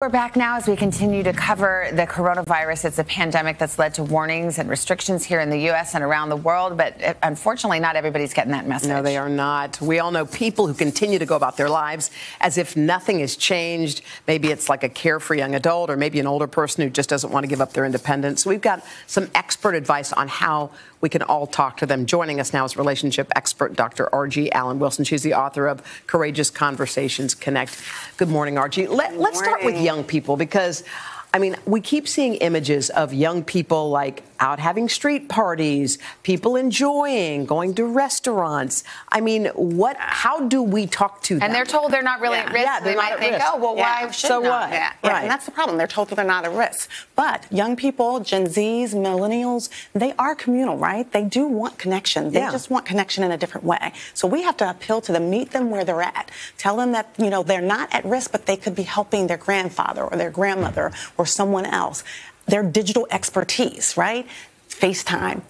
We're back now as we continue to cover the coronavirus. It's a pandemic that's led to warnings and restrictions here in the U.S. and around the world, but unfortunately not everybody's getting that message. No, they are not. We all know people who continue to go about their lives as if nothing has changed. Maybe it's like a carefree young adult or maybe an older person who just doesn't want to give up their independence. So we've got some expert advice on how we can all talk to them. Joining us now is relationship expert Dr. Argie Allen-Wilson. She's the author of Courageous Conversations Connect. Good morning, Argie. Let's start with young people because, I mean, we keep seeing images of young people like out having street parties, people enjoying, going to restaurants. I mean, how do we talk to them? And they're told they're not really at risk. Yeah, they might think, oh, well, why should so not? what? Yeah. Right. And that's the problem. They're told that they're not at risk. But young people, Gen Zs, millennials, they are communal, right? They do want connection. They just want connection in a different way. So we have to appeal to them, meet them where they're at. Tell them that, you know, they're not at risk, but they could be helping their grandfather or their grandmother or someone else. Their digital expertise, right? FaceTime,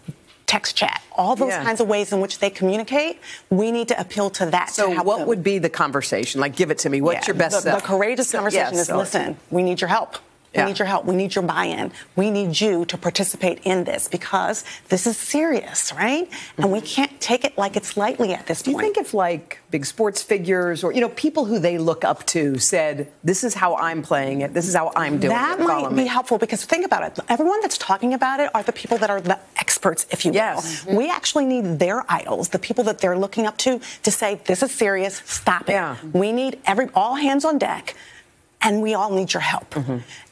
text chat, all those kinds of ways in which they communicate, we need to appeal to that. So what would be the conversation? Like, give it to me. What's your best The courageous conversation is, listen, we need your help. We need your help. We need your buy-in. We need you to participate in this because this is serious, right? And we can't take it like it's lightly at this point. Do you think if like big sports figures or, you know, people who they look up to said, this is how I'm playing it, this is how I'm doing it? That might be helpful because think about it. Everyone that's talking about it are the people that are the experts, if you will. Yes. We actually need their idols, the people that they're looking up to say, this is serious, stop it. Yeah. We need all hands on deck. And we all need your help.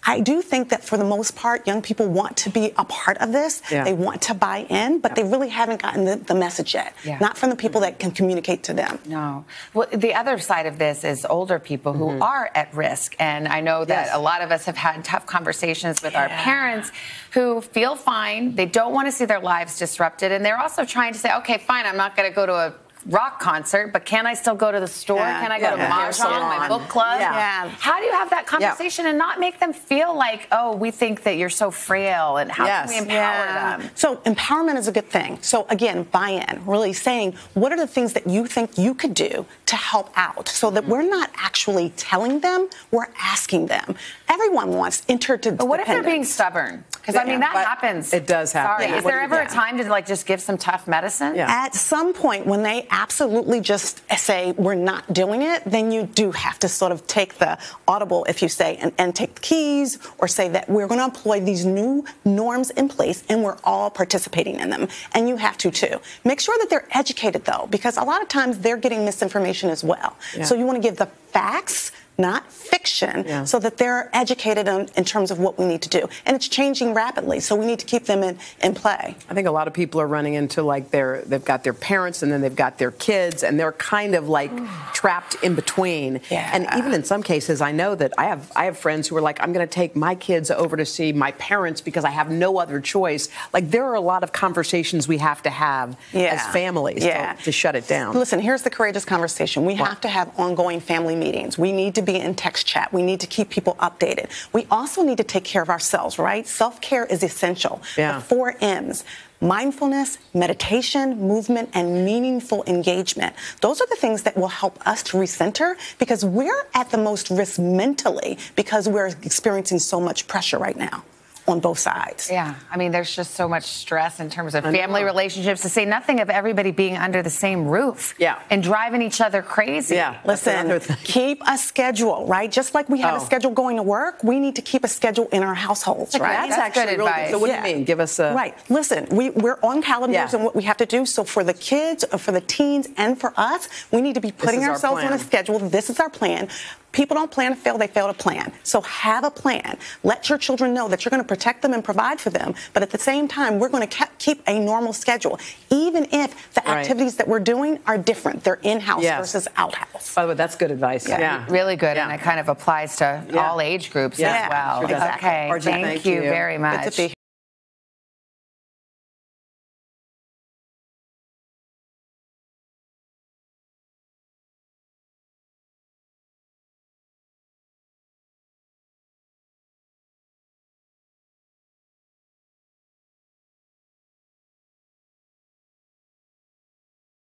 I do think that for the most part, young people want to be a part of this. They want to buy in, but they really haven't gotten the message yet. Not from the people that can communicate to them. No. Well, the other side of this is older people who are at risk. And I know that a lot of us have had tough conversations with our parents who feel fine. They don't want to see their lives disrupted. And they're also trying to say, okay, fine, I'm not going to go to a rock concert, but can I still go to the store? Can I go to Mahjong, my book club? How do you have that conversation and not make them feel like, oh, we think that you're so frail, and how can we empower them? So empowerment is a good thing. So again, buy-in, really saying, what are the things that you think you could do to help out so that we're not actually telling them, we're asking them. Everyone wants interdependence. But what if they're being stubborn? Because, I mean, that happens. It does happen. Sorry. Is there ever a time to, like, just give some tough medicine? At some point, when they absolutely just say, we're not doing it, then you do have to sort of take the audible, if you say, and take the keys or say that we're going to employ these new norms in place and we're all participating in them. And you have to, too. Make sure that they're educated, though, because a lot of times they're getting misinformation as well. So you want to give the facts, not fiction, so that they're educated in terms of what we need to do. And it's changing rapidly, so we need to keep them in play. I think a lot of people are running into, like, they've got their parents and then they've got their kids, and they're kind of, like, trapped in between. And even in some cases, I know that I have friends who are like, I'm going to take my kids over to see my parents because I have no other choice. Like, there are a lot of conversations we have to have as families to shut it down. Listen, here's the courageous conversation. We have to have ongoing family meetings. We need to be in text chat. We need to keep people updated. We also need to take care of ourselves, right? Self-care is essential. The 4 M's. Mindfulness, meditation, movement, and meaningful engagement. Those are the things that will help us to recenter because we're at the most risk mentally because we're experiencing so much pressure right now on both sides. I mean, there's just so much stress in terms of family relationships, to say nothing of everybody being under the same roof and driving each other crazy. Listen, keep a schedule, right? Just like we have a schedule going to work, we need to keep a schedule in our households, right? That's actually really good. So what do you mean? Give us a... Right. Listen, we're on calendars and what we have to do. So for the kids, for the teens, and for us, we need to be putting ourselves on a schedule. This is our plan. People don't plan to fail, they fail to plan. So have a plan. Let your children know that you're going to protect them and provide for them. But at the same time, we're going to keep a normal schedule, even if the activities that we're doing are different. They're in-house versus out-house. By the way, that's good advice. Really good. And it kind of applies to all age groups as well. Exactly. Okay. Argie, thank you very much. Good to be here.